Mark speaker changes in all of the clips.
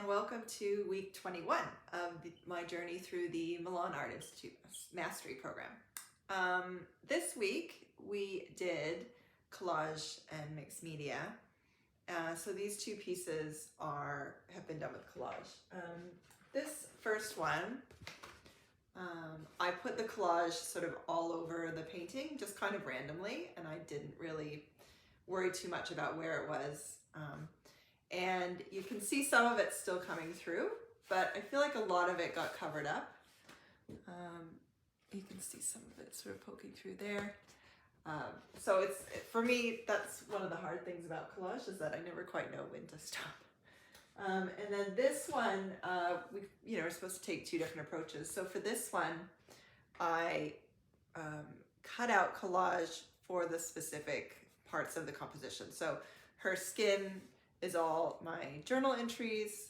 Speaker 1: welcome to week 21 of my journey through the Milan Art Institute Mastery Program. This week we did collage and mixed media. So these two pieces have been done with collage. This first one, I put the collage sort of all over the painting, just kind of randomly, and I didn't really worry too much about where it was. And you can see some of it still coming through, but I feel like a lot of it got covered up. You can see some of it sort of poking through there. So for me, that's one of the hard things about collage, is that I never quite know when to stop. And then this one, we're supposed to take two different approaches. So for this one, I cut out collage for the specific parts of the composition. So her skin is all my journal entries,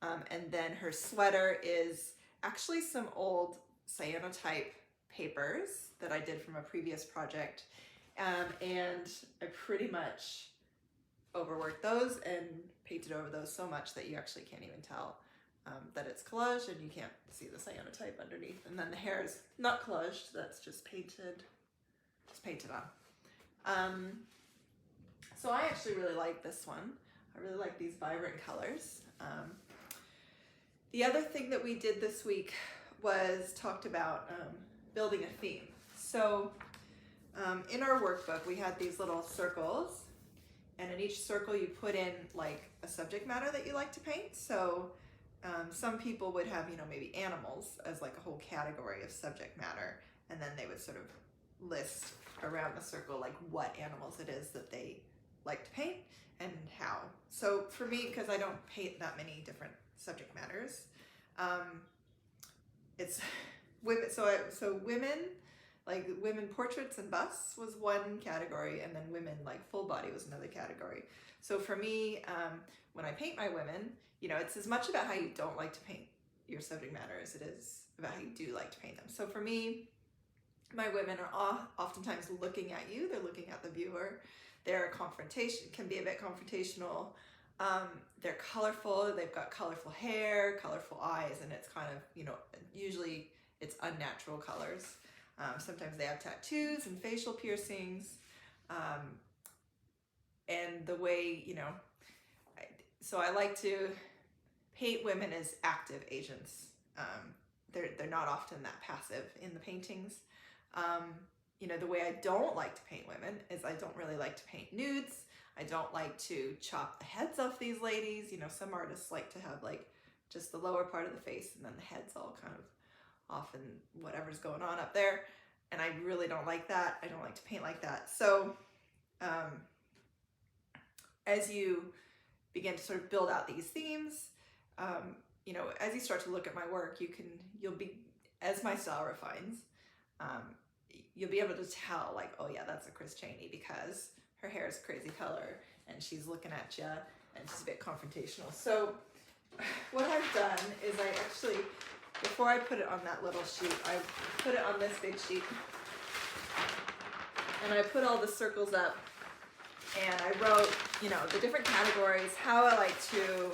Speaker 1: and then her sweater is actually some old cyanotype papers that I did from a previous project, and I pretty much overworked those and painted over those so much that you actually can't even tell that it's collage, and you can't see the cyanotype underneath. And then the hair is not collaged, that's just painted on. So I actually really like this one. I really like these vibrant colors. The other thing that we did this week was talked about building a theme. So in our workbook, we had these little circles, and in each circle you put in like a subject matter that you like to paint. So some people would have, maybe animals as like a whole category of subject matter, and then they would sort of list around the circle like what animals it is that they like to paint and how. So for me, because I don't paint that many different subject matters, it's women. So women, like women portraits and busts was one category, and then women like full body was another category. So for me, when I paint my women, it's as much about how you don't like to paint your subject matter as it is about how you do like to paint them. So for me, my women are oftentimes looking at you, they're looking at the viewer. Can be a bit confrontational. They're colorful, they've got colorful hair, colorful eyes, and it's kind of, usually it's unnatural colors. Sometimes they have tattoos and facial piercings. And the way, so I like to paint women as active agents. They're not often that passive in the paintings. The way I don't like to paint women is I don't really like to paint nudes. I don't like to chop the heads off these ladies. Some artists like to have like just the lower part of the face and then the head's all kind of off and whatever's going on up there. And I really don't like that. I don't like to paint like that. So as you begin to sort of build out these themes, as you start to look at my work, you'll be, as my style refines, you'll be able to tell like, oh yeah, that's a Chris Chaney because her hair is a crazy color and she's looking at you and she's a bit confrontational. So what I've done is I actually, before I put it on that little sheet, I put it on this big sheet and I put all the circles up and I wrote, the different categories, how I like to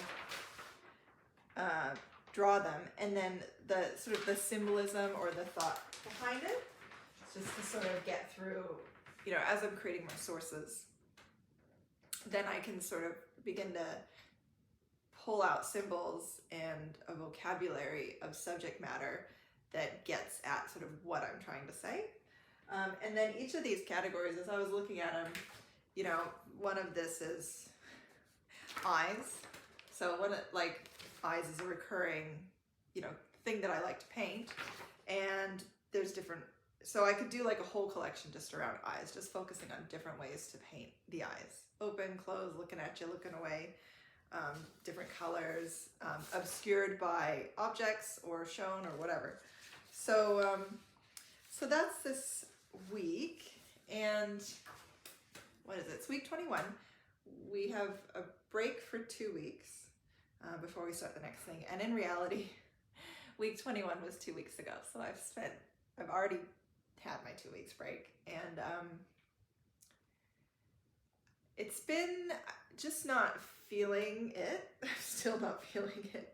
Speaker 1: draw them, and then the sort of the symbolism or the thought behind it, just to sort of get through, as I'm creating my sources, then I can sort of begin to pull out symbols and a vocabulary of subject matter that gets at sort of what I'm trying to say. And then each of these categories, as I was looking at them, one of this is eyes. So eyes is a recurring, thing that I like to paint, and there's different. So I could do like a whole collection just around eyes, just focusing on different ways to paint the eyes. Open, closed, looking at you, looking away, different colors, obscured by objects or shown or whatever. So, so that's this week, and what is it? It's week 21. We have a break for 2 weeks before we start the next thing. And in reality, week 21 was 2 weeks ago. So I've already had my 2 weeks break, and it's been just not feeling it. I'm still not feeling it.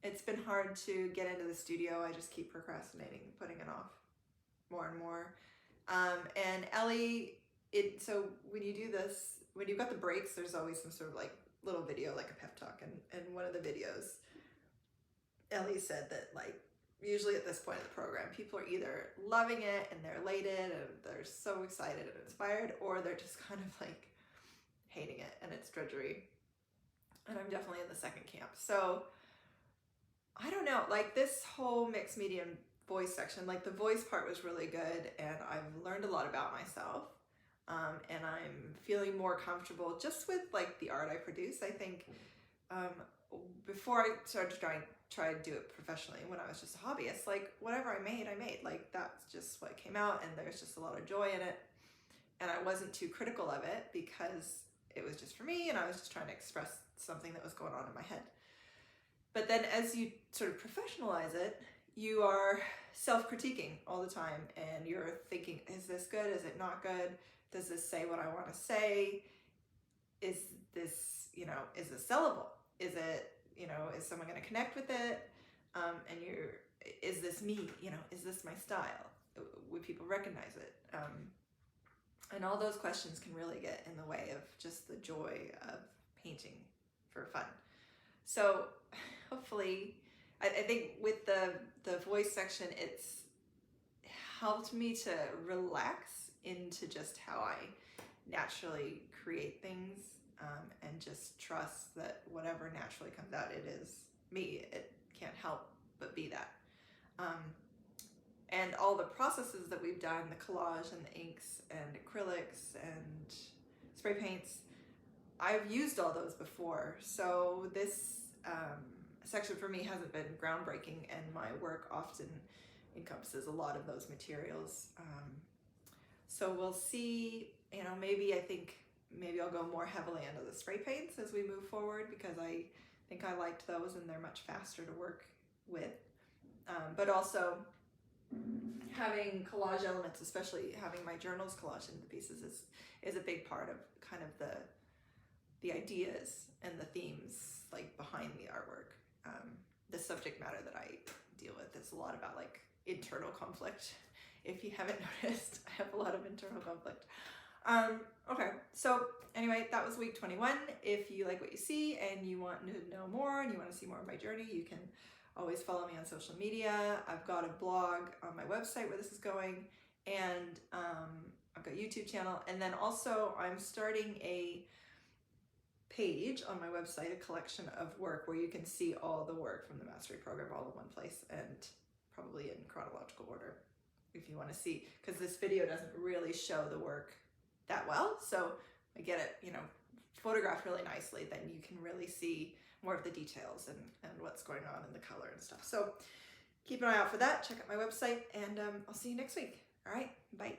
Speaker 1: It's been hard to get into the studio. I just keep procrastinating, putting it off more and more. And Ellie, so when you do this, when you've got the breaks, there's always some sort of like little video, like a pep talk. And one of the videos, Ellie said that like, usually at this point in the program, people are either loving it and they're elated and they're so excited and inspired, or they're just kind of like hating it and it's drudgery. And I'm definitely in the second camp. So I don't know, like this whole mixed medium voice section, like the voice part was really good and I've learned a lot about myself. And I'm feeling more comfortable just with like the art I produce. I think before I started try to do it professionally, when I was just a hobbyist, like whatever I made, like that's just what came out, and there's just a lot of joy in it. And I wasn't too critical of it because it was just for me and I was just trying to express something that was going on in my head. But then as you sort of professionalize it, you are self-critiquing all the time and you're thinking, is this good? Is it not good? Does this say what I want to say? Is this, is this sellable? Is it, is someone going to connect with it? And is this me? Is this my style? Would people recognize it? And all those questions can really get in the way of just the joy of painting for fun. So hopefully, I think with the voice section, it's helped me to relax into just how I naturally create things, and just trust that whatever naturally comes out, it is me. It can't help but be that. And all the processes that we've done, the collage and the inks and acrylics and spray paints, I've used all those before. So this section for me hasn't been groundbreaking, and my work often encompasses a lot of those materials. So we'll see, maybe I'll go more heavily into the spray paints as we move forward, because I think I liked those and they're much faster to work with. But also having collage elements, especially having my journals collaged into pieces, is a big part of kind of the ideas and the themes like behind the artwork. The subject matter that I deal with is a lot about like internal conflict. If you haven't noticed, I have a lot of internal conflict. Okay, so anyway, that was week 21. If you like what you see and you want to know more and you want to see more of my journey, you can always follow me on social media. I've got a blog on my website where this is going, and I've got a YouTube channel, and then also I'm starting a page on my website, a collection of work where you can see all the work from the mastery program all in one place, and probably in chronological order if you want to see, because this video doesn't really show the work that well. So I get it, photographed really nicely, then you can really see more of the details and what's going on in the color and stuff. So keep an eye out for that. Check out my website, and I'll see you next week. All right, bye.